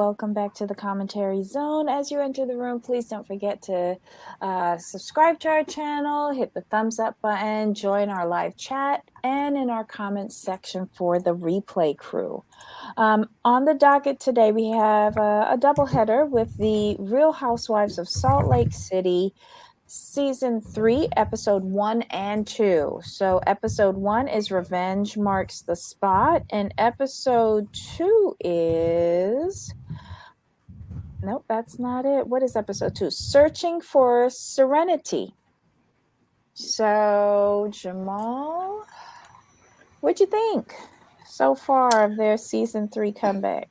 welcome back to the commentary zone. As you enter the room, please don't forget to subscribe to our channel, hit the thumbs up button, join our live chat, and in our comments section for the replay crew. On the docket today, we have a double header with the Real Housewives of Salt Lake City Season 3, Episode 1 and 2. So Episode 1 is Revenge Marks the Spot, and Episode 2 is... Nope, that's not it. What is Episode 2? Searching for Sereni-Tea. So, Jamal, what'd you think so far of their Season 3 comeback?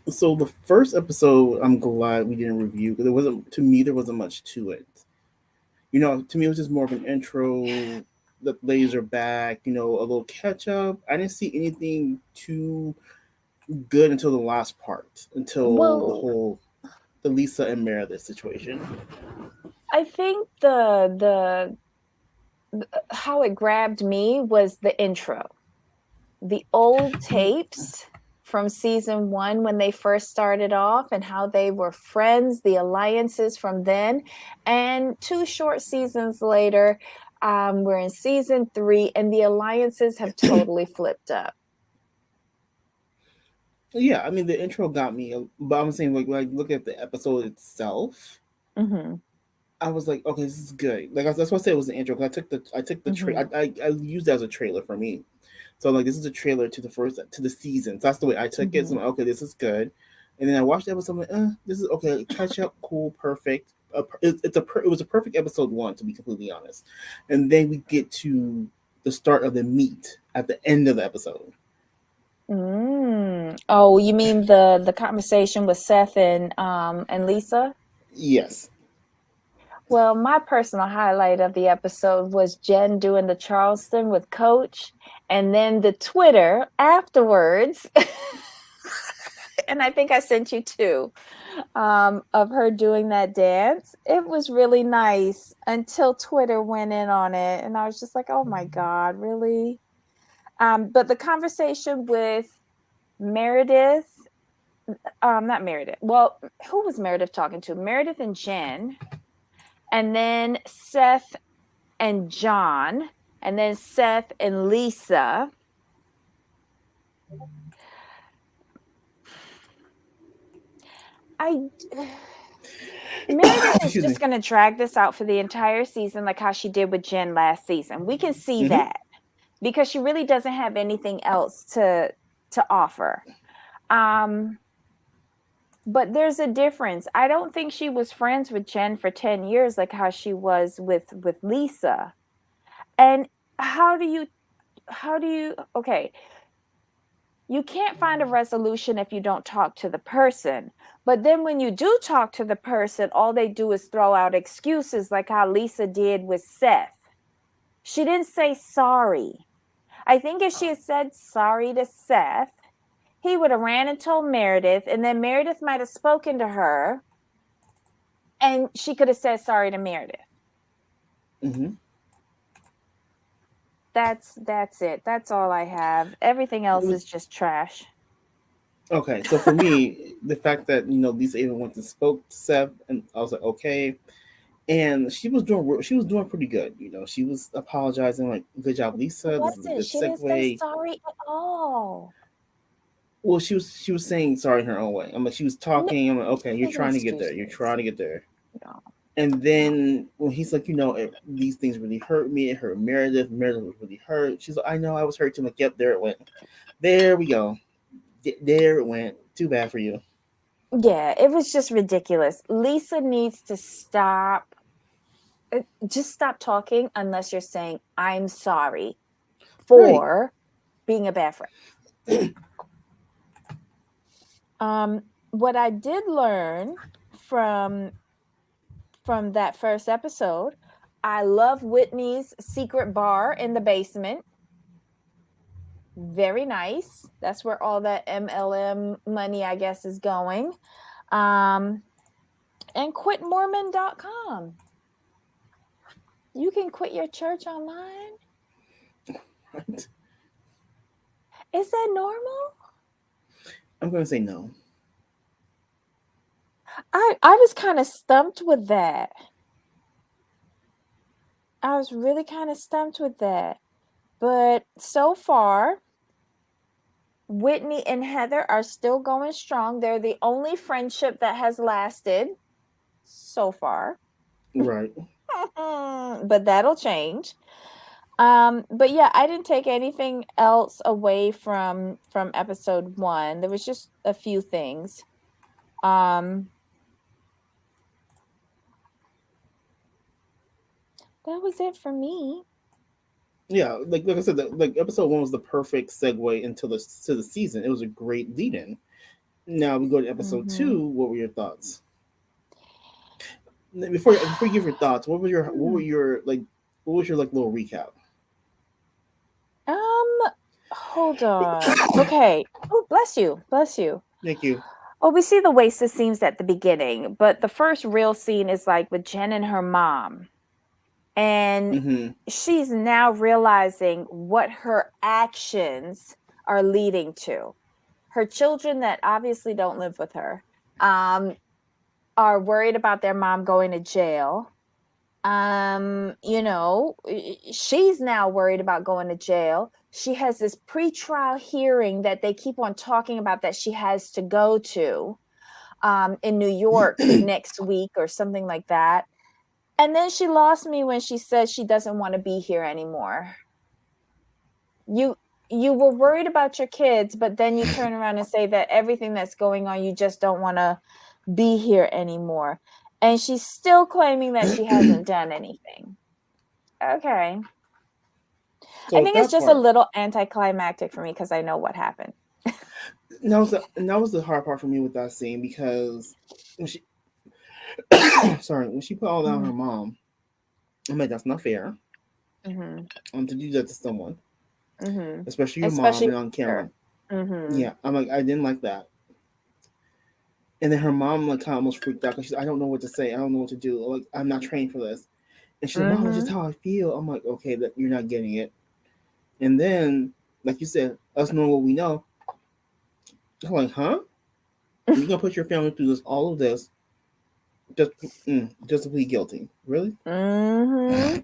So the first episode, I'm glad we didn't review because there wasn't much to it. To me, it was just more of an intro. The ladies are back, a little catch up. I didn't see anything too good until the last part, until the Lisa and Meredith situation. I think the how it grabbed me was the intro. The old tapes from season 1 when they first started off and how they were friends, the alliances from then, and 2 short seasons later, we're in season 3 and the alliances have totally flipped up. Yeah, I mean the intro got me, but I'm saying like look at the episode itself. Mm-hmm. I was like, okay, this is good. Like that's why I said it was the intro. Because I took the Mm-hmm. I used that as a trailer for me. So like this is a trailer to the season. So that's the way I took it. So I'm like, okay, this is good. And then I watched the episode. I'm like, this is okay. Catch up, cool, perfect. It was a perfect episode 1, to be completely honest. And then we get to the start of the meat at the end of the episode. Oh, you mean the conversation with Seth and Lisa? Yes. Well, my personal highlight of the episode was Jen doing the Charleston with Coach, and then the Twitter afterwards. And I think I sent you 2 of her doing that dance. It was really nice until Twitter went in on it, and I was just like, oh my God, really? But the conversation with Meredith, not Meredith. Well, who was Meredith talking to? Meredith and Jen, and then Seth and John, and then Seth and Lisa. Meredith is just going to drag this out for the entire season like how she did with Jen last season. We can see that because she really doesn't have anything else to offer. But there's a difference. I don't think she was friends with Jen for 10 years like how she was with Lisa. And how do you okay, you can't find a resolution if you don't talk to the person. But then when you do talk to the person, all they do is throw out excuses like how Lisa did with Seth. She didn't say sorry. I think if she had said sorry to Seth, he would have ran and told Meredith, and then Meredith might have spoken to her, and she could have said sorry to Meredith. Mm-hmm. That's it. That's all I have. Everything else is just trash. Okay, so for me, the fact that Lisa even went and spoke to Seth, and I was like, okay, and she was doing pretty good. She was apologizing, like, good job, Lisa. This is a good She segue. didn't say sorry at all. Well, she was saying sorry in her own way. I'm like, she was talking. I'm like, okay, you're trying to get there. You're trying to get there. No. And then when he's like, these things really hurt me. It hurt Meredith. Meredith was really hurt. She's like, I know, I was hurt too. I'm like, yep, there it went. There we go. There it went. Too bad for you. Yeah, it was just ridiculous. Lisa needs to stop. Just stop talking unless you're saying, I'm sorry for being a bad friend. What I did learn from that first episode, I love Whitney's secret bar in the basement. Very nice. That's where all that MLM money, I guess, is going. And quitmormon.com. You can quit your church online. What? Is that normal? I'm going to say no. I was kind of stumped with that. I was really kind of stumped with that. But so far, Whitney and Heather are still going strong. They're the only friendship that has lasted so far. Right. But that'll change. But yeah, I didn't take anything else away from episode 1. There was just a few things. Um that was it for me. Yeah, like I said, like episode one was the perfect segue into the to the season. It was a great lead in. Now we go to episode Mhm. two. What were your thoughts? Before you give your thoughts, what were Hmm. your like what was your like little recap? Um, hold on. Okay. Oh, bless you. Bless you. Thank you. Oh, we see the wasted scenes at the beginning, but the first real scene is like with Jen and her mom. And Mm-hmm. she's now realizing what her actions are leading to. Her children that obviously don't live with her um, are worried about their mom going to jail. She's now worried about going to jail. She has this pretrial hearing that they keep on talking about that she has to go to in New York next week or something like that. And then she lost me when she says she doesn't want to be here anymore. You you were worried about your kids, but then you turn around and say that everything that's going on, you just don't want to be here anymore. And she's still claiming that she hasn't done anything. Okay. So I with think it's that just a part, little anticlimactic for me because I know what happened. that was the hard part for me with that scene because when she sorry when she put all that on Mm-hmm. her mom, I'm like that's not fair. Mm-hmm. To do that to someone, Mm-hmm. especially your mom Especially and on her. camera. Mm-hmm. Yeah, I'm like I didn't like that. And then her mom like kind of almost freaked out because she's I don't know what to say. I don't know what to do. Like I'm not trained for this. And she's like, Mom, it's just Mm-hmm. how I feel. I'm like, okay, that you're not getting it. And then, like you said, us knowing what we know, I'm like, huh? You're gonna put your family through this all of this just just to plead guilty? Really? Mm-hmm.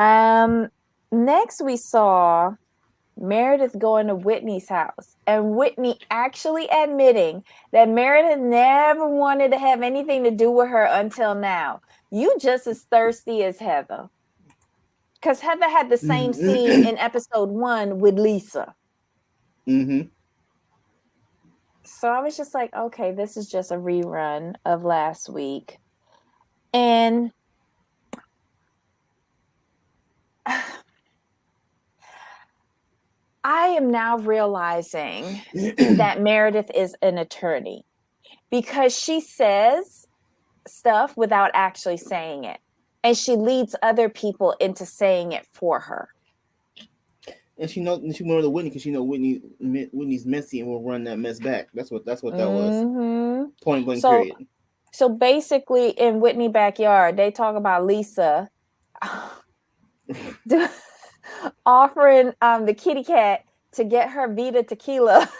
Um, Next we saw Meredith going to Whitney's house and Whitney actually admitting that Meredith never wanted to have anything to do with her until now. You just as thirsty as Heather. Because Heather had the same scene Mm-hmm. in episode 1 with Lisa. Mm-hmm. So I was just like, okay, this is just a rerun of last week. And I am now realizing that Meredith is an attorney because she says stuff without actually saying it. And she leads other people into saying it for her. And she wanted to Whitney because she know Whitney's messy and will run that mess back. That's what that was. Mm-hmm. Point blank. So Period. so basically in Whitney backyard, they talk about Lisa offering the kitty cat to get her Vita tequila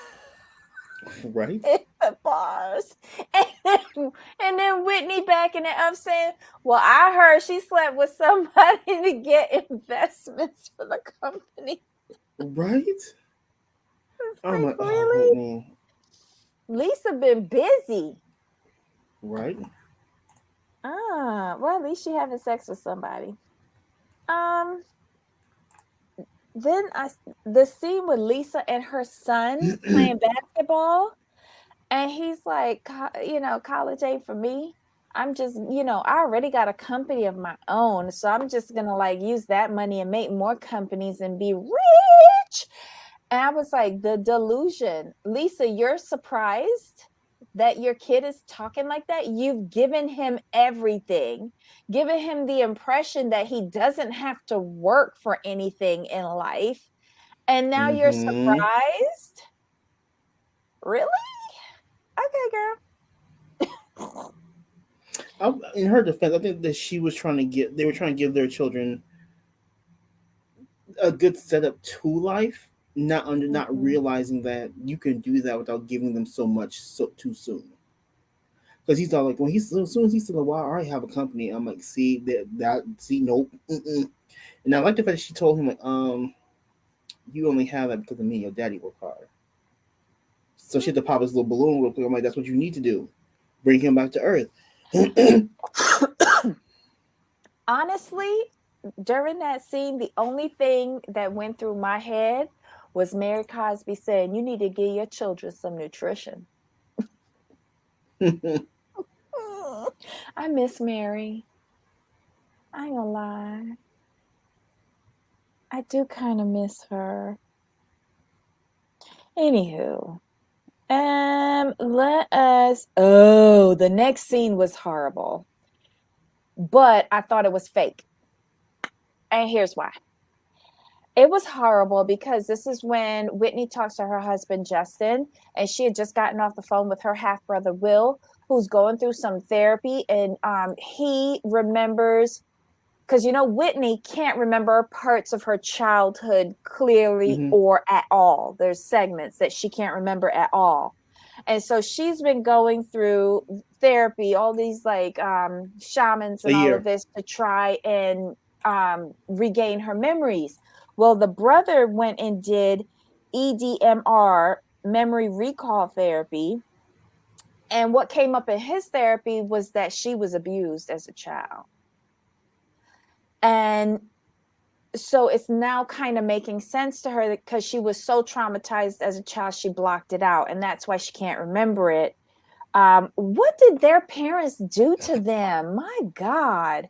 Right. in the bars. And then Whitney backing it up saying, well, I heard she slept with somebody to get investments for the company. Right. It's I'm like, like, oh, really? Whitney. Lisa been busy. Right. Well, at least she having sex with somebody. Um, then the scene with Lisa and her son playing basketball, and he's like, college ain't for me. I'm just, I already got a company of my own, so I'm just gonna like use that money and make more companies and be rich. And I was like, the delusion. Lisa, you're surprised that your kid is talking like that? You've given him everything, given him the impression that he doesn't have to work for anything in life. And now you're Mm-hmm. surprised? Really? Okay, girl. In her defense, I think that they were trying to give their children a good setup to life, not Mhm. realizing that you can do that without giving them so much so too soon. Because he's all like, when he's as soon as he's like, "Well, I already have a company." I'm like, "See that? See, nope." Mm-mm. And I like the fact that she told him like, "You only have that because of me. Your daddy worked hard." So she had to pop his little balloon real quick. I'm like, "That's what you need to do. Bring him back to Earth." Honestly, during that scene, the only thing that went through my head was Mary Cosby saying, "You need to give your children some nutrition." I miss Mary. I ain't gonna lie. I do kind of miss her. Anywho, let us. Oh, the next scene was horrible, but I thought it was fake. And here's why. It was horrible because this is when Whitney talks to her husband, Justin, and she had just gotten off the phone with her half brother, Will, who's going through some therapy. And he remembers, because Whitney can't remember parts of her childhood clearly Hmm. or at all. There's segments that she can't remember at all. And so she's been going through therapy, all these like shamans A and all of year. this to try and regain her memories. Well, the brother went and did EDMR, memory recall therapy. And what came up in his therapy was that she was abused as a child. And so it's now kind of making sense to her because she was so traumatized as a child, she blocked it out. And that's why she can't remember it. What did their parents do to them? My God.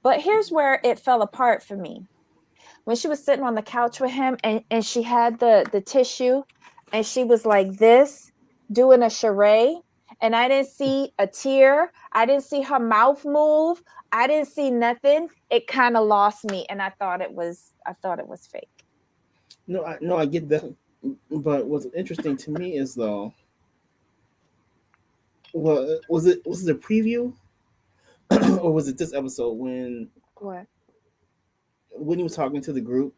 But here's where it fell apart for me. When she was sitting on the couch with him and she had the tissue and she was like this, doing a charade, and I didn't see a tear. I didn't see her mouth move. I didn't see nothing. It kind of lost me, and I thought it was fake. No, I get that. But what's interesting to me is though, well, was it a preview or was it this episode when What? he was talking to the group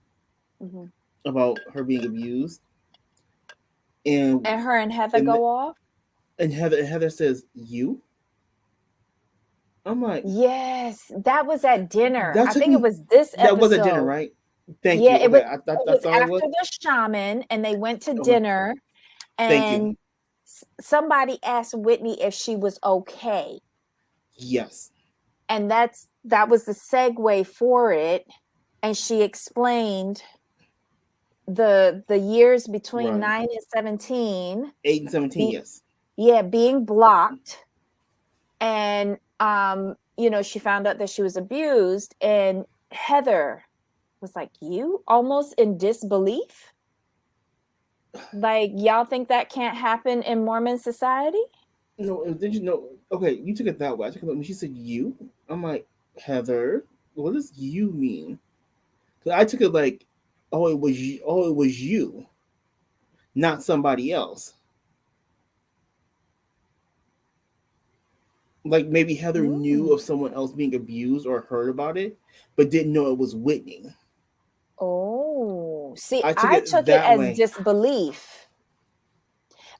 Mm-hmm. about her being abused, and And her and Heather and go off. Heather says you. I'm like, Yes, that was at dinner. that I took think it me. was this That was at dinner, episode. right? Thank Yeah, you. it was Okay, it was that's all it after was. the shaman and they went to Okay, dinner thank you. and somebody asked Whitney if she was okay. Yes, And that was the segue for it. And she explained the years between right. 9 and 17 8 and 17. be, Yes. yeah, being blocked. And she found out that she was abused, and Heather was like, "You?" Almost in disbelief. Like, y'all think that can't happen in Mormon society? No, did you know? Okay, you took it that way. I took it when she said you. I'm like, Heather, what does you mean? 'Cause I took it like, oh, it was you. Oh, it was you, not somebody else. Like maybe Heather knew Mm. of someone else being abused or heard about it, but didn't know it was Whitney. Oh, see, I took I it took it that as way. disbelief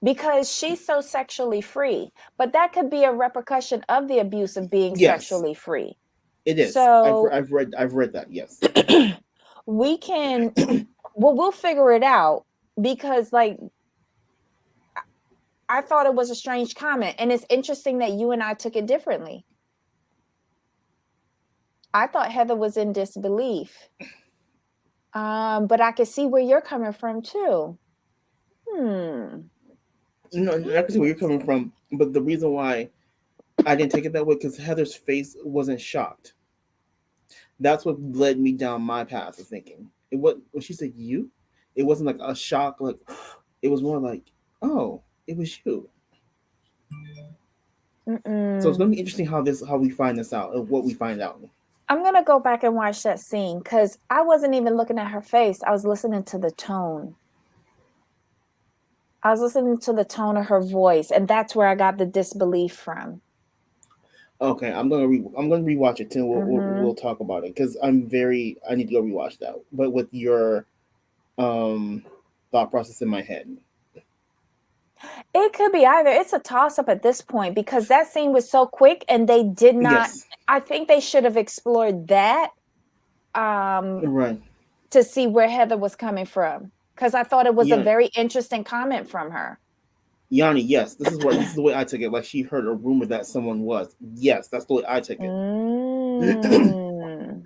because she's so sexually free, but that could be a repercussion of the abuse of being Yes, sexually free. it is. So I've read that. Yes. we can, well, we'll figure it out because, like, I thought it was a strange comment. And it's interesting that you and I took it differently. I thought Heather was in disbelief. But I could see where you're coming from too. Hmm. No, I can see where you're coming from, but the reason why I didn't take it that way because Heather's face wasn't shocked. That's what led me down my path of thinking. It what when she said you, it wasn't like a shock. Like it was more like, oh, it was you. So it's Mm-mm. gonna be interesting how we find this out and what we find out. I'm gonna go back and watch that scene because I wasn't even looking at her face. I was listening to the tone. I was listening to the tone of her voice, and that's where I got the disbelief from. Okay, I'm gonna rewatch it too. Mm-hmm. We'll talk about it because I need to go rewatch that, but with your um thought process in my head. It could be either. It's a toss up at this point because that scene was so quick and they did not. Yes. I think they should have explored that um, Right. to see where Heather was coming from because I thought it was a Yeah. very interesting comment from her. Yanni, yes, this is the way I took it. Like she heard a rumor that someone was. Yes, that's the way I took it. Mm.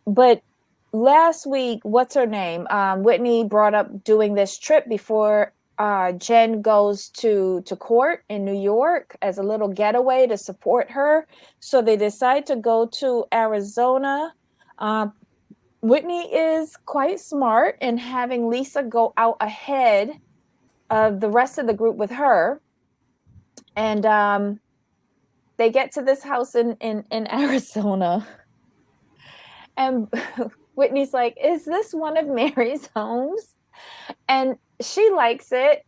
But last week, what's her name? Whitney brought up doing this trip before Jen goes to court in New York as a little getaway to support her. So they decide to go to Arizona. Um, Whitney is quite smart in having Lisa go out ahead of the rest of the group with her. And they get to this house in Arizona. And Whitney's like, is this one of Mary's homes? And she likes it.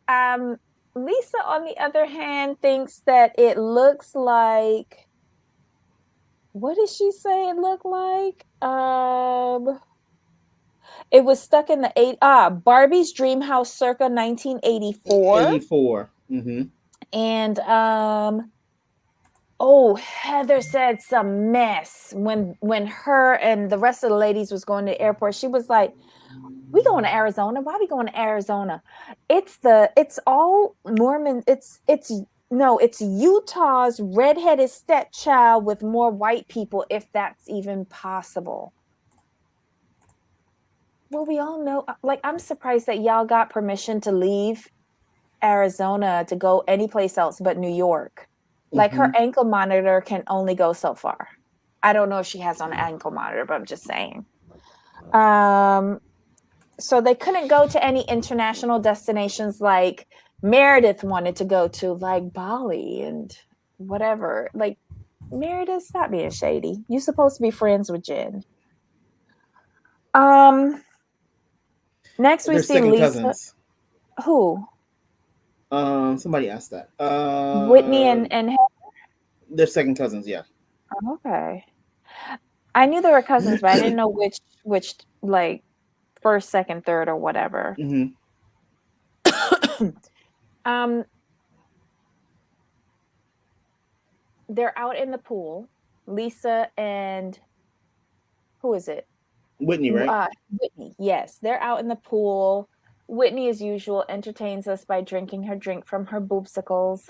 Lisa, on the other hand, thinks that it looks like, what did she say it looked like? It was stuck in the Barbie's Dream House circa 1984. 84. Mm-hmm. And oh, Heather said some mess when her and the rest of the ladies was going to the airport. She was like, we going to Arizona. Why we going to Arizona? It's all Mormon. It's no, it's Utah's redheaded stepchild with more white people, if that's even possible. Well, we all know, like, I'm surprised that y'all got permission to leave Arizona to go anyplace else but New York. Like, Mm-hmm. her ankle monitor can only go so far. I don't know if she has on an ankle monitor, but I'm just saying. So they couldn't go to any international destinations like Meredith wanted to go to, like Bali and whatever. Like, Meredith, stop being shady. You're supposed to be friends with Jen. Um, Next we They're see second Lisa. cousins. Who? Somebody asked that. Whitney and They're second cousins. Yeah. okay. I knew they were cousins, but I didn't know which like first, second, third, or whatever. Mm-hmm. um, they're out in the pool. Lisa and who is it? Whitney, right? Whitney. Yes, they're out in the pool. Whitney, as usual, entertains us by drinking her drink from her boobsicles.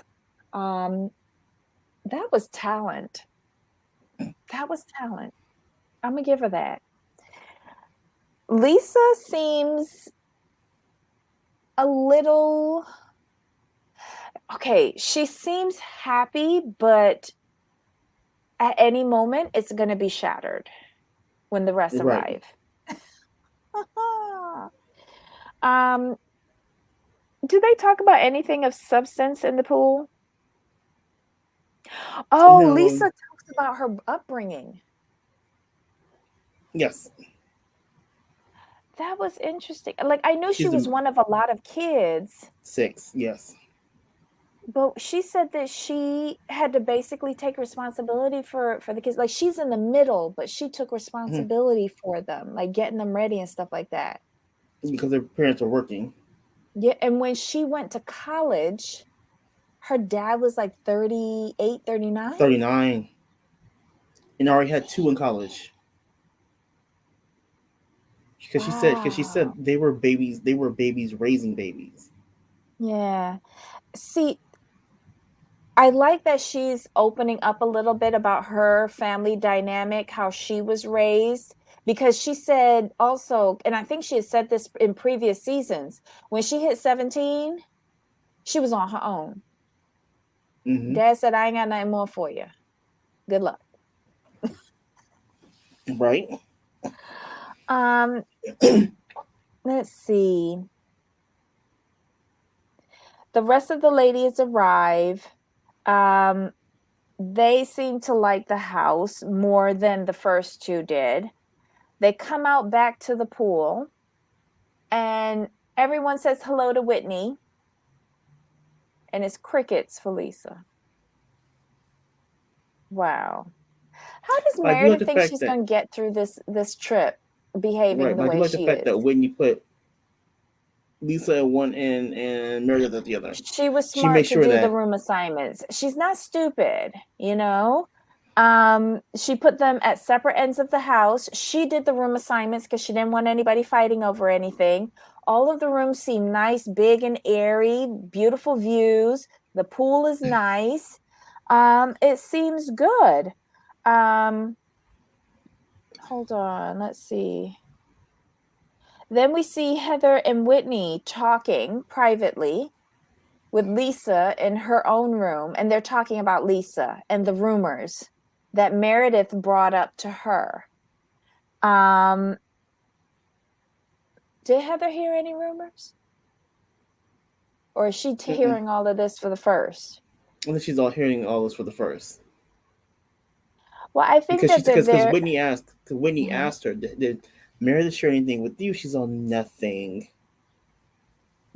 Um, that was talent. That was talent. I'm gonna give her that. Lisa seems a little okay. She seems happy, but at any moment it's gonna be shattered when the rest Right. arrive. um, do they talk about anything of substance in the pool? Oh, No. Lisa talks about her upbringing. Yes. That was interesting. Like, I knew she She's was a one of a lot of kids, 6. Yes. but she said that she had to basically take responsibility for the kids. Like, she's in the middle, but she took Mm-hmm. responsibility for them, like getting them ready and stuff like that. Because their parents are working. Yeah, and when she went to college, her dad was like 38, 39. 39. And already had 2 in college. Because she said Wow. they were babies. They were babies raising babies. Yeah. See, I like that she's opening up a little bit about her family dynamic, how she was raised, because she said also, and I think she had said this in previous seasons, when she hit 17, she was on her own. Mm-hmm. Dad said, I ain't got nothing more for you. Good luck. Right. Um, let's see. The rest of the ladies arrive. Um, they seem to like the house more than the first two did. They come out back to the pool and everyone says hello to Whitney, and it's crickets for Lisa. Wow. How does But I do like Meredith the think fact she's that going to get through this trip behaving right. the But I do way like the she fact is? that Whitney put Lisa at one end and Meredith at the other. She was She made smart to sure do the that. room assignments. She's not stupid, you know? She put them at separate ends of the house. She did the room assignments because she didn't want anybody fighting over anything. All of the rooms seem nice, big and airy, beautiful views. The pool is nice. It seems good. Um, hold on, let's see. Then we see Heather and Whitney talking privately with Lisa in her own room, and they're talking about Lisa and the rumors that Meredith brought up to her. Um, did Heather hear any rumors? Or is she Mm-mm. hearing all of this for the first? And then she's all hearing all this for the first. Well, I think Because that she's they're because very. Whitney Mhm. asked her, did Meredith share anything with you? She's all nothing.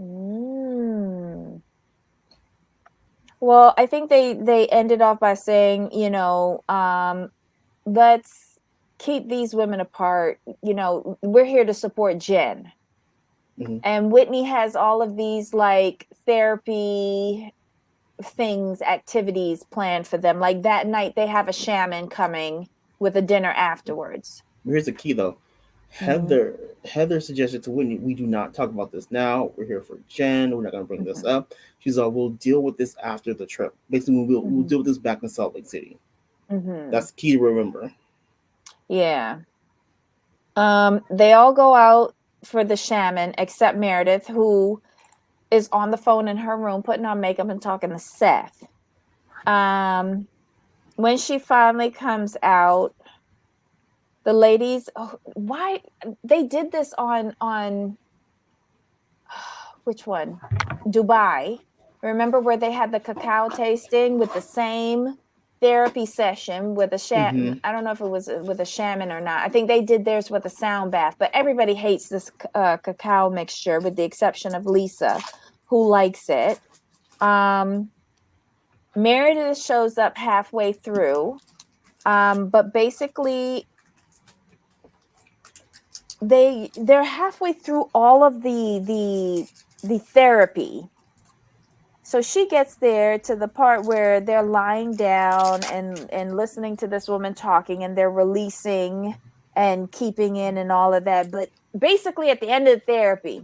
Mm. Well, I think they ended off by saying, let's keep these women apart. We're here to support Jen. Mm-hmm. And Whitney has all of these like therapy things, activities planned for them. Like that night, they have a shaman coming with a dinner afterwards. Here's the key though. Mm-hmm. Heather suggested to Whitney, we do not talk about this now. We're here for Jen. We're not going to bring this Mm-hmm. up. She's all, we'll deal with this after the trip. Basically, we'll Mm-hmm. deal with this back in Salt Lake City. Mm-hmm. That's key to remember. Yeah. They all go out for the shaman except Meredith, who is on the phone in her room putting on makeup and talking to Seth. Um, when she finally comes out, the ladies, why they did this on which one? Dubai. Remember where they had the cacao tasting with the same therapy session with a Mm-hmm. I don't know if it was with a shaman or not. I think they did theirs with a sound bath, but everybody hates this cacao mixture with the exception of Lisa, who likes it. Um, Meredith shows up halfway through, but basically they're halfway through all of the therapy. So she gets there to the part where they're lying down and listening to this woman talking, and they're releasing and keeping in and all of that. But basically at the end of the therapy,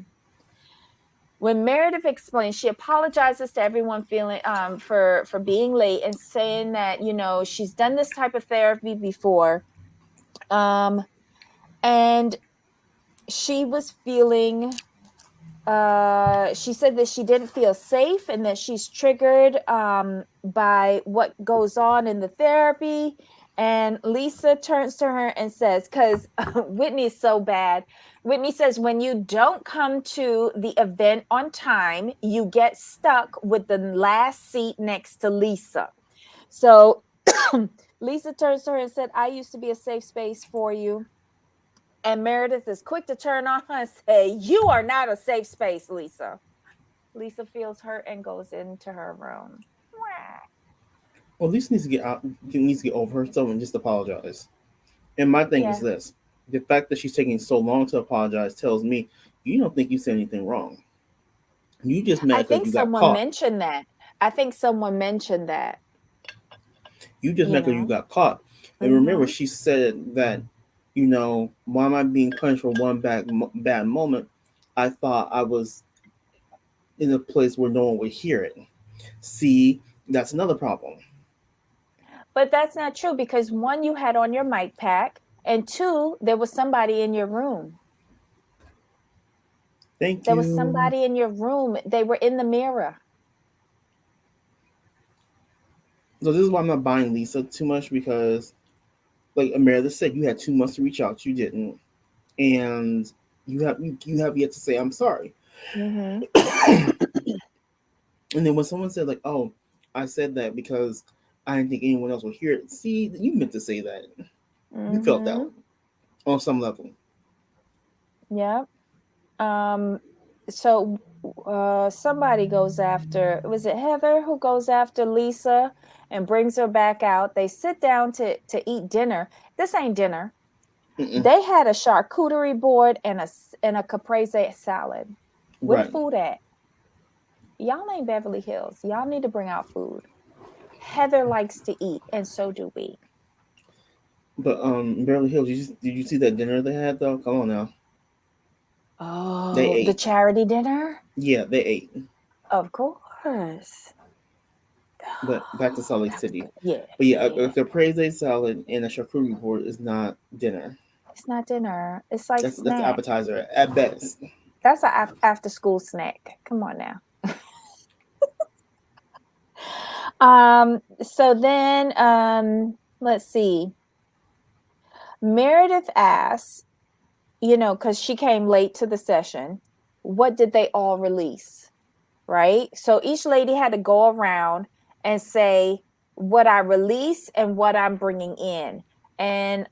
when Meredith explains, she apologizes to everyone feeling for being late and saying that, she's done this type of therapy before. Um and she was feeling she said that she didn't feel safe and that she's triggered by what goes on in the therapy. And Lisa turns to her and says, because Whitney's so bad, Whitney says, when you don't come to the event on time, you get stuck with the last seat next to Lisa. So Lisa turns to her and said, I used to be a safe space for you. And Meredith is quick to turn on her and say, you are not a safe space, Lisa. Lisa feels hurt and goes into her room. Well, Lisa needs to get out, needs to get over herself and just apologize. And my thing is Yeah. this: the fact that she's taking so long to apologize tells me you don't think you said anything wrong. You just I mad because think you got someone caught. mentioned that. I think someone mentioned that, You just you mad because you know. got caught. And remember, Mm-hmm. she said that, why am I being punished for one bad moment? I thought I was in a place where no one would hear it. See, that's another problem. But that's not true because one, you had on your mic pack, and two, there was somebody in your room. Thank There was you. somebody in your room. They were in the mirror. So this is why I'm not buying Lisa too much because, like Amelia said, you had 2 months to reach out. You didn't, and you have yet to say I'm sorry. Mm-hmm. And then when someone said like, "Oh, I said that because I didn't think anyone else would hear it," see, you meant to say that. You felt that Mm-hmm. on some level. Yeah. Um, so somebody goes after, was it Heather who goes after Lisa and brings her back out? They sit down to eat dinner. This ain't dinner. Mm-mm. They had a charcuterie board and a caprese salad. Where the Right. food at? Y'all ain't Beverly Hills. Y'all need to bring out food. Heather likes to eat, and so do we. But Beverly Hills, did you see that dinner they had though? Come on now, they Oh, the ate. charity dinner? Yeah, they ate. Of course. But back to Salt Lake That was City. good. Yeah, But yeah, yeah. a caprese salad and a charcuterie board is not dinner. It's not dinner. It's like That's the snack. appetizer at best. That's an after school snack. Come on now. So then let's see. Meredith asks, because she came late to the session, what did they all release? Right? So each lady had to go around and say what I release and what I'm bringing in. And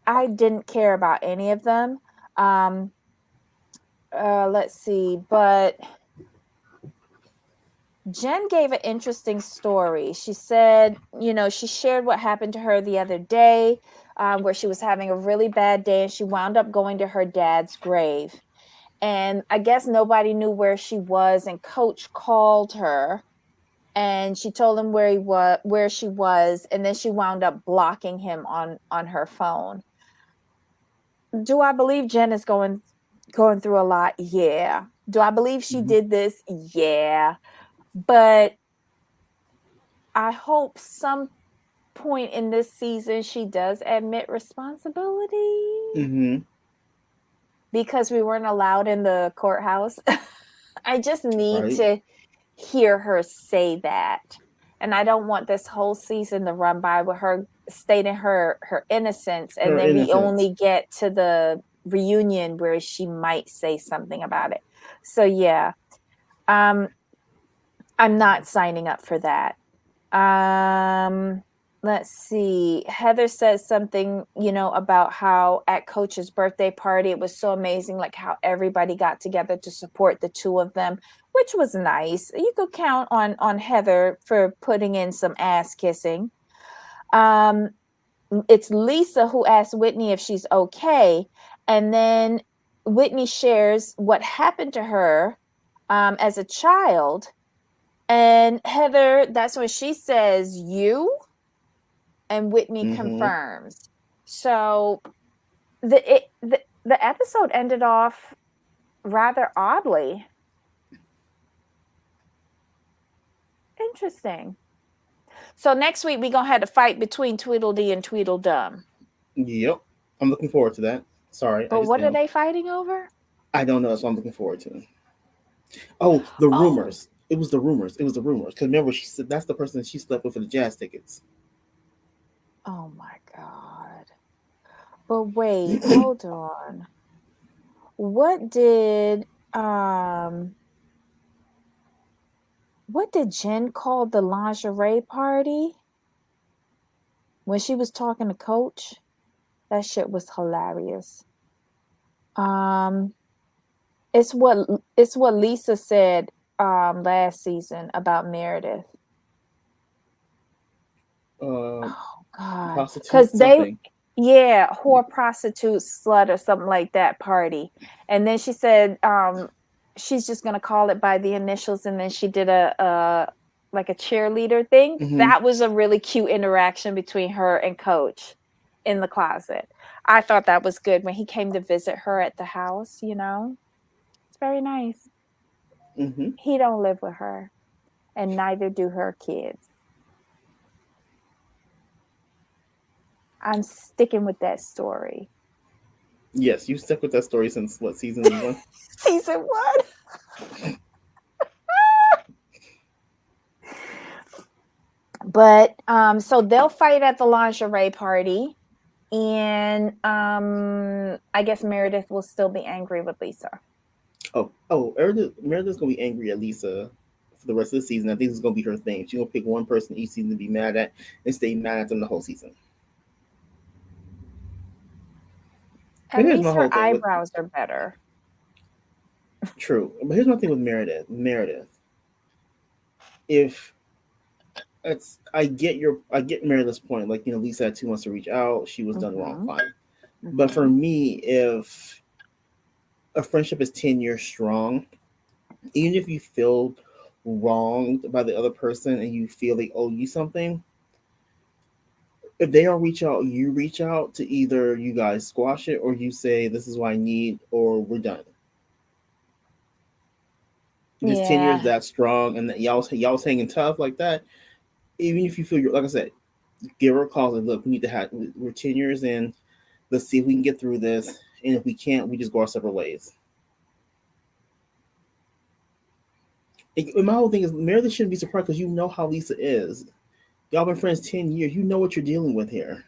I didn't care about any of them. Um, let's see, but Jen gave an interesting story. She said, she shared what happened to her the other day, where she was having a really bad day and she wound up going to her dad's grave. And I guess nobody knew where she was, and Coach called her and she told him where she was, and then she wound up blocking him on her phone. Do I believe Jen is going through a lot? Yeah. Do I believe she Mm-hmm. did this? Yeah. But I hope some point in this season she does admit responsibility, Mm-hmm. because we weren't allowed in the courthouse. I just need Right. to hear her say that. And I don't want this whole season to run by with her stating her innocence, and Her then we innocence. only get to the reunion where she might say something about it. So yeah, um, I'm not signing up for that. Um, let's see. Heather says something, about how at Coach's birthday party, it was so amazing, like how everybody got together to support the two of them, which was nice. You could count on Heather for putting in some ass kissing. Um, it's Lisa who asked Whitney if she's okay, and then Whitney shares what happened to her as a child. And Heather, that's when she says, "You," and Whitney Mm-hmm. confirms. So the episode ended off rather oddly. Interesting. So next week we're gonna have to fight between Tweedledee and Tweedledum. Yep. I'm looking forward to that. Sorry, I But just what are am. they fighting over? I don't know, so I'm looking forward to it. Oh, the Oh, rumors. It was the rumors. It was the rumors. Because remember, she said that's the person she slept with for the jazz tickets. oh my God. But wait, hold on. What did um what did Jen call the lingerie party when she was talking to Coach? That shit was hilarious. Um, it's what Lisa said last season about Meredith. uh, Oh God, because Prostitute something. yeah, whore, prostitute, slut, or something like that party. And then she said she's just gonna call it by the initials, and then she did a like a cheerleader thing. Mm-hmm. That was a really cute interaction between her and Coach in the closet. I thought that was good when he came to visit her at the house. It's very nice. Mm-hmm. He don't live with her, and neither do her kids. I'm sticking with that story. Yes, you stuck with that story since what, season one? Season one. But so they'll fight at the lingerie party, and I guess Meredith will still be angry with Lisa. Meredith's gonna be angry at Lisa for the rest of the season. I think this is gonna be her thing. She's gonna pick one person each season to be mad at and stay mad at them the whole season. But At here's my least whole her thing with eyebrows are better. True. But here's my thing with Meredith. If I get Meredith's point. Like, Lisa had 2 months to reach out. She was done wrong. Mm-hmm. Fine. But for Mm-hmm. me, if a friendship is 10 years strong, Even if you feel wronged by the other person and you feel they owe you something, if they don't reach out, you reach out to either you guys squash it or you say this is what I need or we're done. This 10 years Yeah. that strong and that y'all was hanging tough like that. Even if you feel like I said, give her a call and look, we need to have we're 10 years in. Let's see if we can get through this, and if we can't, we just go our separate ways. And my whole thing is, Meredith shouldn't be surprised because you know how Lisa is. Y'all been friends 10 years. You know what you're dealing with here.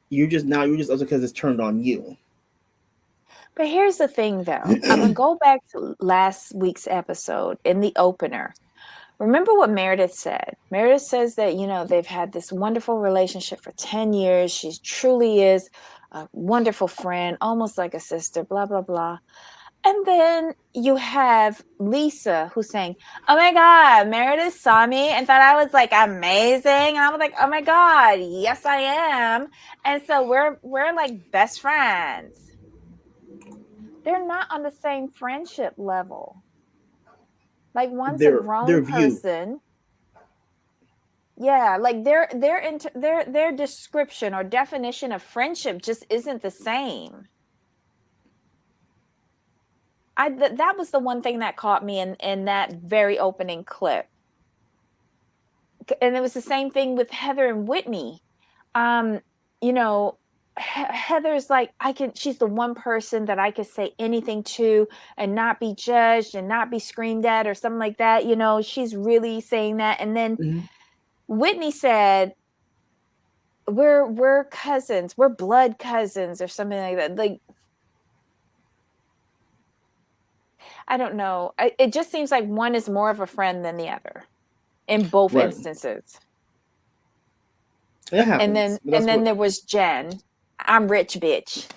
You're just upset because it's turned on you. But here's the thing, though. I'm going to go back to last week's episode in the opener. Remember what Meredith said? Meredith says that, they've had this wonderful relationship for 10 years. She truly is a wonderful friend, almost like a sister, blah, blah, blah. And then you have Lisa who's saying, "Oh my God, Meredith saw me and thought I was like amazing." And I was like, "Oh my God, yes, I am." And so we're like best friends. They're not on the same friendship level. Like one's a Their grown view. person. Yeah, like their description or definition of friendship just isn't the same. That was the one thing that caught me in that very opening clip. And it was the same thing with Heather and Whitney. Um, you know, Heather's like, she's the one person that I could say anything to and not be judged and not be screamed at or something like that. She's really saying that. And then Mm-hmm. Whitney said, we're cousins, we're blood cousins or something like that. Like, I don't know. It just seems like one is more of a friend than the other in both Right. instances. That And happens, then but and that's then what. there was Jen. I'm rich, bitch.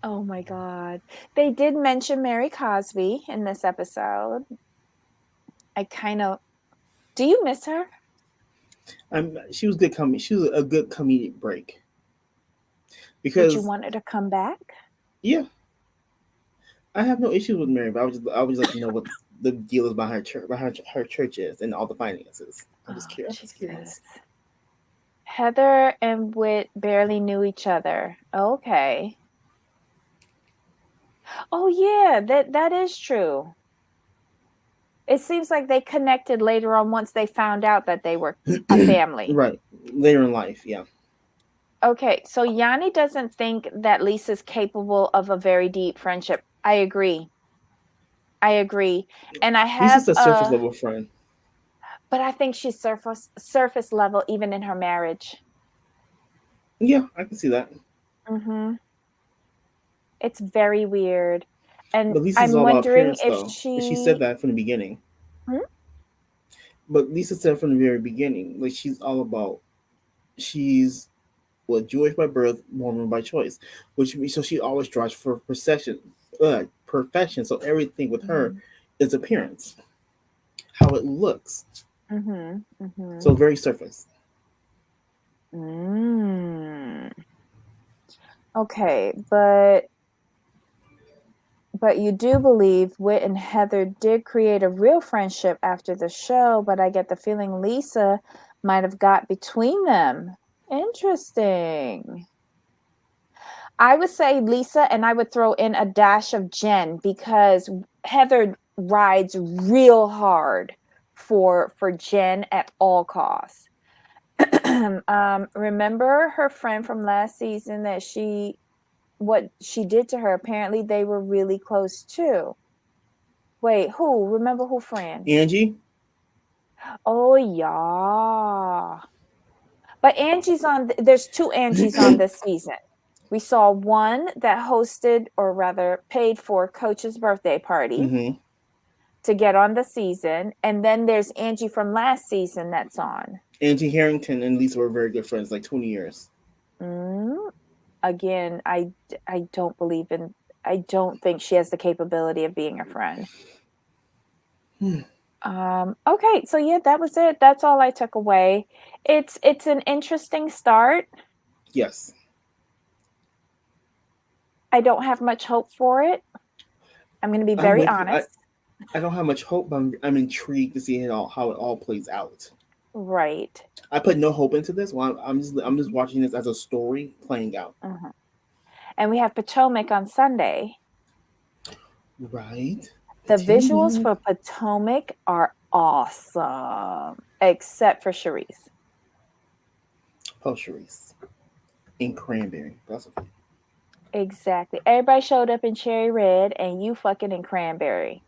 Oh my God. They did mention Mary Cosby in this episode. I kind of, do you miss her? She was good. She was a good comedic break Would you because want her to come back? yeah, I have no issues with Mary, but I would just like to know what the deal is behind her church is and all the finances. Oh, I'm just curious. Jesus. Heather and Whit barely knew each other. Okay. Oh yeah, that is true. It seems like they connected later on once they found out that they were a family. Right. Later in life, yeah. Okay, so Yanni doesn't think that Lisa's capable of a very deep friendship. I agree. I agree. And I Lisa's have a surface level friend. but I think she's surface level even in her marriage. Yeah, I can see that. Mhm. It's very weird. And But Lisa's I'm all about wondering appearance, if though. And she said she that from the beginning. hmm? But Lisa said from the very beginning, like she's all about she's Jewish by birth, Mormon by choice, which means so she always strives for perfection. So everything with her Mhm. is appearance, how it looks. Mhm. So Mhm. very surface. Mm. Okay, but you do believe Whit and Heather did create a real friendship after the show, but I get the feeling Lisa might have got between them. Interesting. I would say Lisa, and I would throw in a dash of Jen because Heather rides real hard for Jen at all costs. Remember her friend from last season that what she did to her? Apparently, they were really close too. Wait, who? Remember who friend? Angie. Oh yeah. But there's two Angies on this season. We saw one that hosted, or rather paid for, Coach's birthday party Mm-hmm. to get on the season. And then there's Angie from last season that's on. Angie Harrington and Lisa were very good friends, like 20 years. Mm, again, I don't believe in, I don't think she has the capability of being a friend. Okay, so yeah, that was it. That's all I took away. It's an interesting start. Yes. I don't have much hope for it. I'm going to be I'm very with you. I, honest. I don't have much hope, but I'm intrigued to see how it all plays out. Right. I put no hope into this. Well, I'm just watching this as a story playing out. Mhm. And we have Potomac on Sunday. Right. The visuals Potomac. for Potomac are awesome, except for Charisse. Oh, Sharice. In Cranberry. That's okay. Exactly. Everybody showed up in cherry red, and you fucking in cranberry.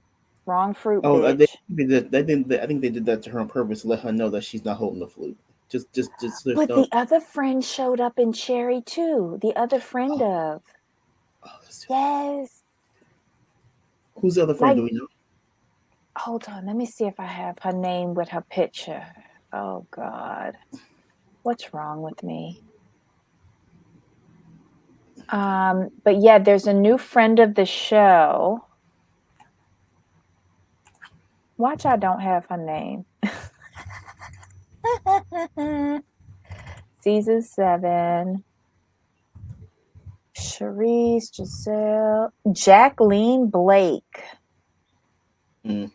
Wrong fruit, Oh, bitch. they did. I think they did that to her on purpose to let her know that she's not holding the flute. Just there's But no. the other friend showed up in cherry too. The other friend Oh, of. oh, that's too bad. Yes. Who's the other friend? Like, Do we know? hold on. Let me see if I have her name with her picture. Oh, God. What's wrong with me? But yeah, there's a new friend of the show. Watch, I don't have her name. Season 7. Charisse, Giselle, Jacqueline Blake. Mm.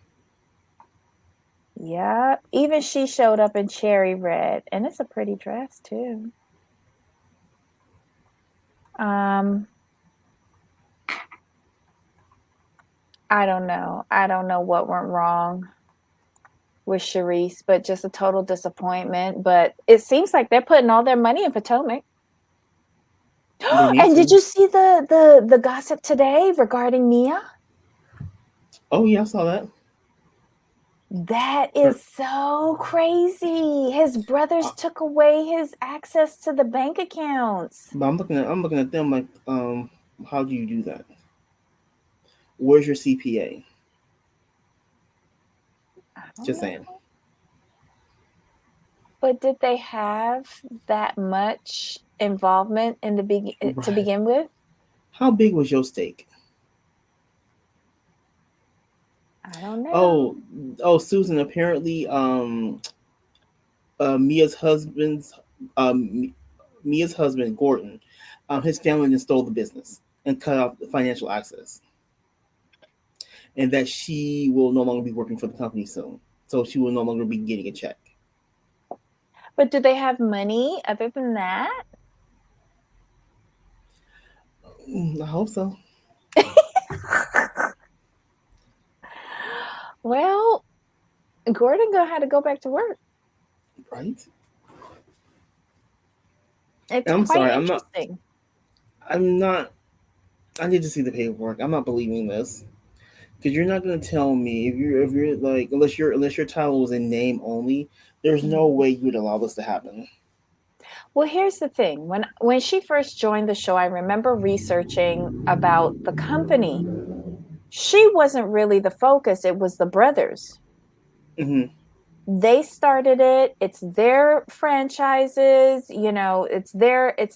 Yeah, even she showed up in cherry red, and it's a pretty dress too. Um, I don't know. I don't know what went wrong with Charisse, but just a total disappointment. But it seems like they're putting all their money in Potomac. They need And did to. you see the gossip today regarding Mia? Oh yeah, I saw that. That Her, is so crazy. His brothers uh, took away his access to the bank accounts. but I'm looking at them like, how do you do that? Where's your CPA? I don't Just know. saying. But did they have that much involvement in to Right. begin with? How big was your stake? I don't know. Oh, oh, Susan. Apparently, Mia's husband's, um, Mia's husband Gordon, his family then stole the business and cut off the financial access, and that she will no longer be working for the company soon. So she will no longer be getting a check. But do they have money other than that? I hope so. Well, Gordon gonna have to go back to work. Right? It's And I'm quite sorry. interesting. I'm not. I need to see the paperwork. I'm not believing this because you're not going to tell me if you're like unless your title was in name only. There's no Mhm. way you would allow this to happen. Well, here's the thing. When she first joined the show, I remember researching about the company. She wasn't really the focus, it was the brothers. Hmm. They started it. It's their franchises, it's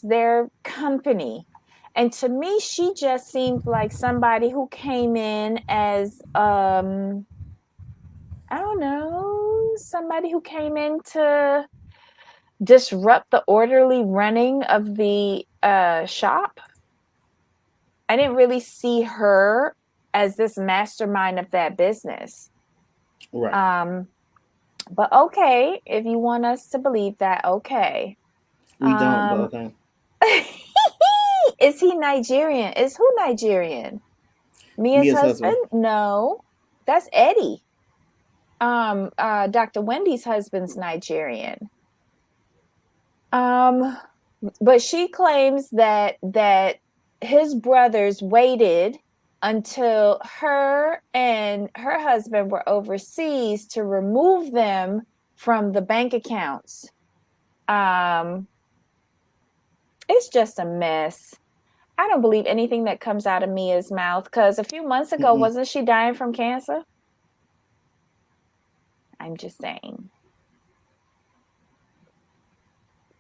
their company. And to me, she just seemed like somebody who came in as I don't know, somebody who came in to disrupt the orderly running of the shop. I didn't really see her as this mastermind of that business. Right. Um, but okay, if you want us to believe that, okay. We don't, but Um, okay. is he Nigerian? Is who Nigerian? Mia's Mia's husband? husband. No, that's Eddie. Dr. Wendy's husband's Nigerian. Um, but she claims that his brothers waited until her and her husband were overseas to remove them from the bank accounts. Um, it's just a mess. I don't believe anything that comes out of Mia's mouth because a few months ago, Mm-mm. wasn't she dying from cancer? I'm just saying.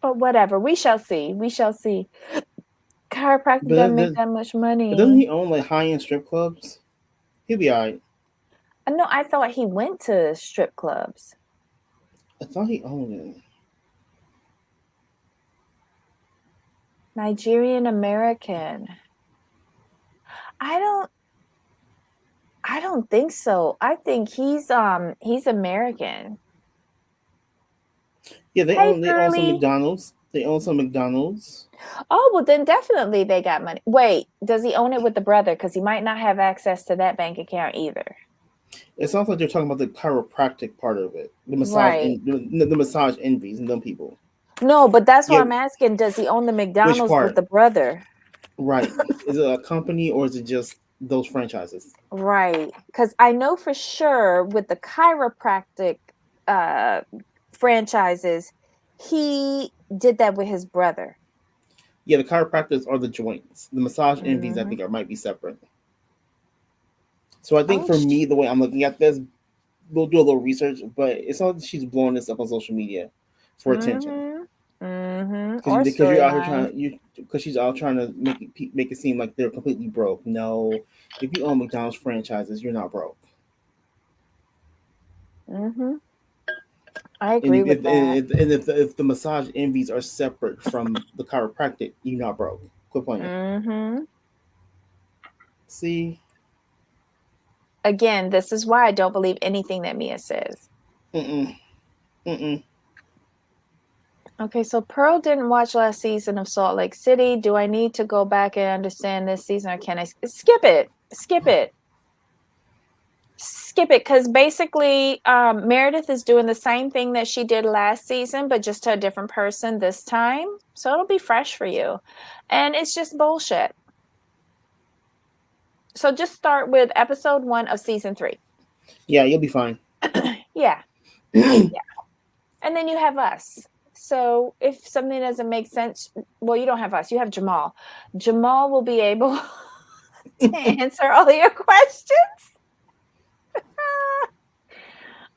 But whatever, we shall see. We shall see. Chiropractic But doesn't make that much but doesn't money. he own like high end strip clubs? He'll be alright. No, I thought he went to strip clubs. I thought he owned it. Nigerian American. I don't I don't think so. I think he's American. Yeah, Hey they own some girly. McDonald's. They own some McDonald's. Oh, well then definitely they got money. Wait, does he own it with the brother? Because he might not have access to that bank account either. It sounds like they're talking about the chiropractic part of it, Right. the massage envies and them people. No, but that's why Yeah, I'm asking, does he own the which McDonald's with part? the brother? Right? Is it a company or is it just those franchises? Right. Because I know for sure with the chiropractic uh franchises, he did that with his brother. Yeah, the chiropractors are the joints. The massage envies, I Hmm. think, might be separate. So I think Oh, for me, the way I'm looking at this, we'll do a little research, but it's not that she's blowing this up on social media for attention. mm-hmm. Mm-hmm. Or Because you're out here storyline. trying you because she's out trying to make it seem like they're completely broke. No, if you own McDonald's franchises, you're not broke. Mm-hmm. I And agree with that. if the massage envies are separate from the chiropractic, you're not broke. Quit playing. Mm-hmm. See, Again, this is why I don't believe anything that Mia says. mm mm. Okay, so Pearl didn't watch last season of Salt Lake City. Do I need to go back and understand this season, or can I skip it? Skip it. Skip it, because basically Meredith is doing the same thing that she did last season, but just to a different person this time. So it'll be fresh for you. And it's just bullshit. So just start with episode 1 of season 3. Yeah, you'll be fine. Yeah. Yeah. And then you have us. So if something doesn't make sense, well, you don't have us, you have Jamal. Jamal will be able to answer all your questions.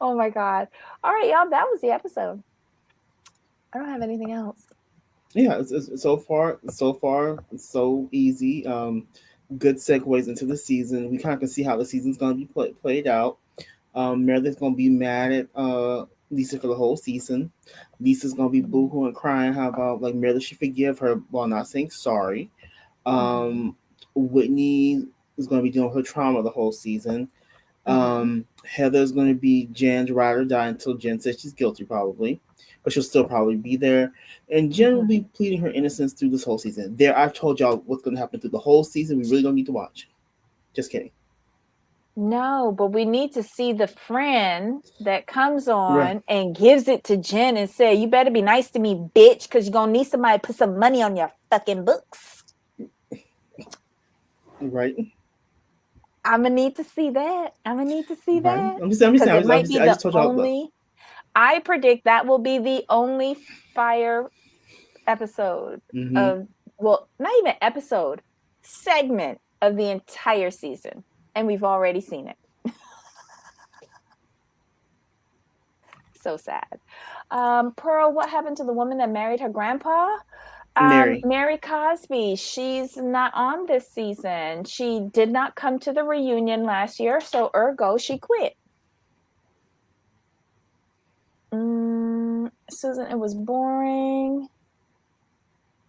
Oh my God. All right, y'all, that was the episode. I don't have anything else. Yeah, it's so easy. Good segues into the season. We kind of can see how the season's going to be played out. Meredith's gonna be mad at Lisa for the whole season. Lisa's gonna be Mm-hmm. boohoo and crying. How about like Meredith should forgive her while not saying sorry. Mm-hmm. Whitney is gonna be dealing with her trauma the whole season. Mm-hmm. Heather's gonna be Jen's ride or die until Jen says she's guilty, probably, but she'll still probably be there. And Jen will Mm-hmm. be pleading her innocence through this whole season. There, I've told y'all what's gonna happen through the whole season. We really don't need to watch. Just kidding. No, but we need to see the friend that comes Right. on and gives it to Jen and say, "You better be nice to me, bitch, because you're gonna need somebody to put some money on your fucking books." Right. I'm gonna need to see that. I'm gonna need to see Right. that I'm just because saying. it might be I the just told y'all. Look, only. I predict that will be the only fire episode mm-hmm. of, well, not even episode, segment of the entire season, and we've already seen it. So sad. Pearl, what happened to the woman that married her grandpa? Mary. Mary Cosby. She's not on this season. She did not come to the reunion last year, so ergo she quit. Susan, it was boring.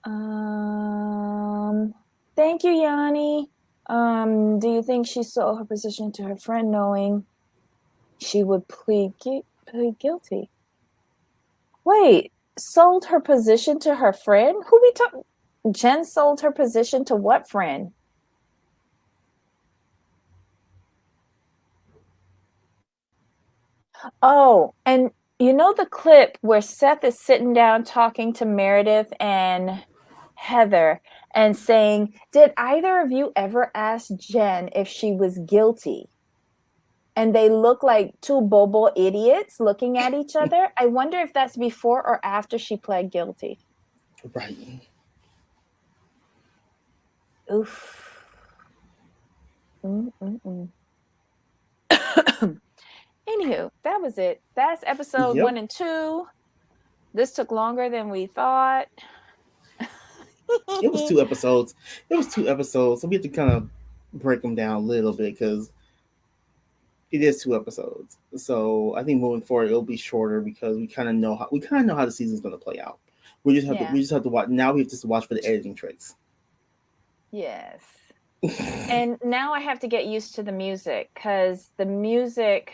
Um, Thank you, Yanni. Do you think she sold her position to her friend, knowing she would plead guilty? Wait, sold her position to her friend? Who we talk? Jen sold her position to what friend? Oh, and you know the clip where Seth is sitting down talking to Meredith and Heather and saying, "Did either of you ever ask Jen if she was guilty?" And they look like two bobo idiots looking at each other. I wonder if that's before or after she pled guilty. Right. Oof. Mm-mm-mm. Anywho, that was it. That's episode Yep. 1 and 2. This took longer than we thought. It was 2 episodes. It was 2 episodes. So we have to kind of break them down a little bit because it is 2 episodes. So I think moving forward it'll be shorter because we kind of know how the season's going to play out. Yeah. We just have to watch. Now we have just to watch for the editing tricks. Yes. And now I have to get used to the music because the music,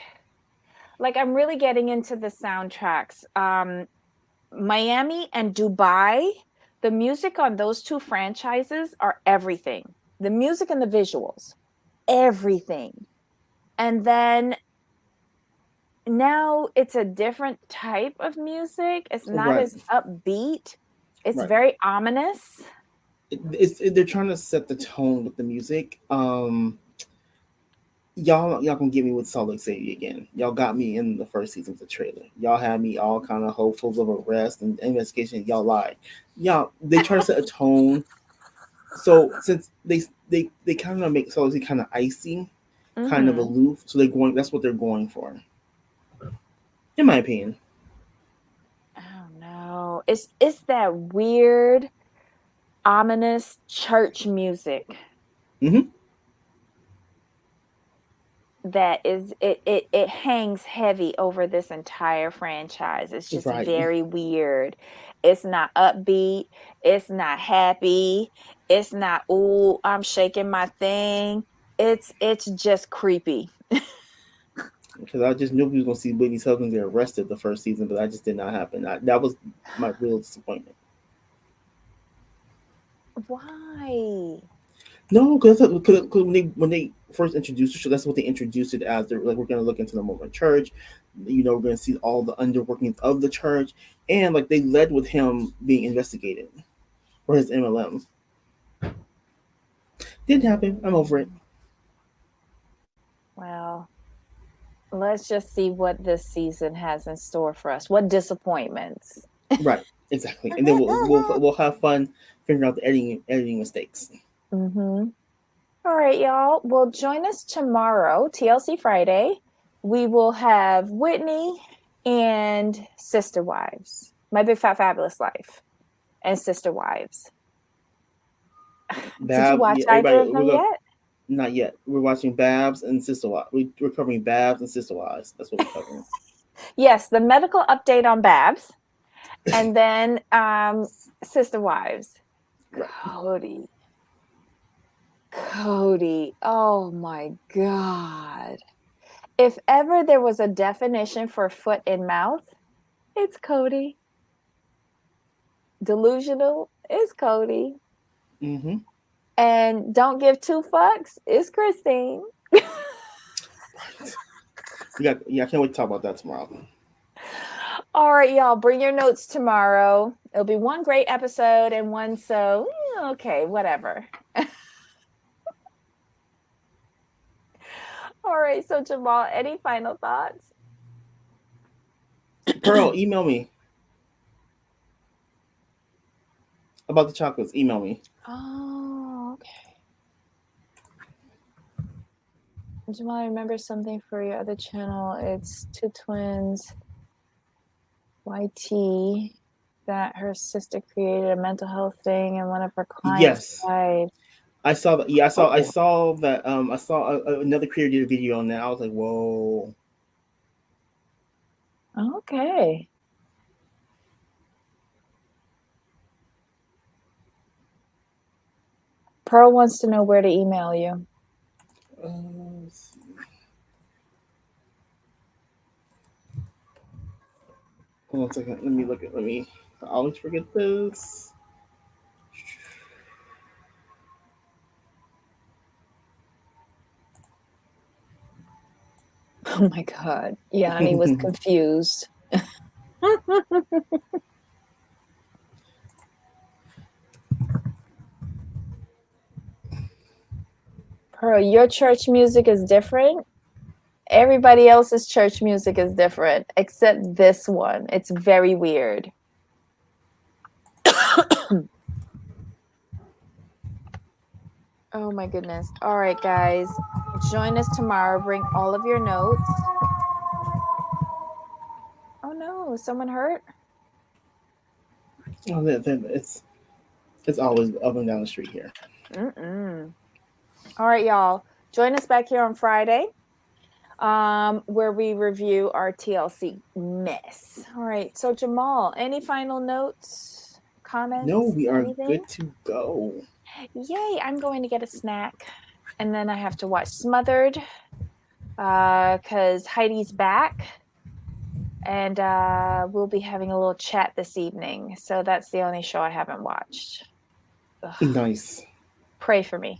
like, I'm really getting into the soundtracks. Miami and Dubai, the music on those two franchises are everything. The music and the visuals, everything. And then now it's a different type of music. It's not Right, as upbeat. It's right. very ominous. They're trying to set the tone with the music. Y'all gonna get me with Salt Lake City again. Y'all got me in the first season of the trailer. Y'all had me all kind of hopefuls of arrest and investigation. Y'all lied. Y'all they try to set a tone. So since they kind of make Salt Lake City kind of icy, kind of Mm-hmm. aloof. So they're going. That's what they're going for, in my opinion. Oh no. It's that weird, ominous church music Hmm. that it hangs heavy over this entire franchise. It's just Right. very weird. It's not upbeat, it's not happy, it's not ooh, I'm shaking my thing. It's just creepy. Because I just knew we was gonna see Whitney's husband get arrested the first season, but that just did not happen. That was my real disappointment. Why? No, because when they first introduced the show, that's what they introduced it as. They're like, we're gonna look into the Mormon Church. We're gonna see all the underworkings of the church, and like they led with him being investigated for his MLM. Didn't happen. I'm over it. Well, let's just see what this season has in store for us. What disappointments. Right, exactly. And then we'll have fun figuring out the editing mistakes. Mm-hmm. All right, y'all. Well, join us tomorrow, TLC Friday. We will have Whitney and Sister Wives, My Big Fat Fabulous Life, and Sister Wives. Did you watch Yeah, either everybody, of them yet? not yet. We're watching Babs and Sister Wives. We're covering Babs and Sister Wives. That's what we're covering. Yes, the medical update on Babs, and then Sister Wives. Right. Cody. Cody. Oh my God. If ever there was a definition for foot in mouth, it's Cody. Delusional is Cody. Mm-hmm. And don't give two fucks is Christine. Right. Yeah, I can't wait to talk about that tomorrow. All right, y'all, bring your notes tomorrow. It'll be one great episode and one so, okay, whatever. All right, so Jamal, any final thoughts? Pearl, email me about the chocolates. Email me. Oh, okay. Jamal, remember something for your other channel. It's Two Twins YT that her sister created a mental health thing and one of her clients Yes, died. I saw that. Yeah, I Oh, saw that. I saw another creator did a video on that. I was like, whoa. okay. Pearl wants to know where to email you. Let's see. Hold on a second. Let me look at. Let me. I always forget this. Oh my God. Yanni was confused. Pearl, your church music is different. Everybody else's church music is different, except this one. It's very weird. Oh my goodness. All right, guys. Join us tomorrow. Bring all of your notes. Oh no, someone hurt? Oh, it's always up and down the street here. Mm-mm. All right, y'all. Join us back here on Friday, where we review our TLC mess. All right. So Jamal, any final notes, No, comments, we are anything? good to go. Yay, I'm going to get a snack. And then I have to watch Smothered because Heidi's back. And we'll be having a little chat this evening. So that's the only show I haven't watched. Ugh, Nice. pray for me.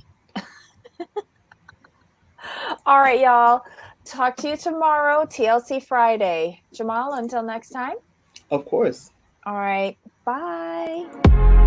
All right, y'all. Talk to you tomorrow, TLC Friday. Jamal, until next time. Of course. All right. Bye.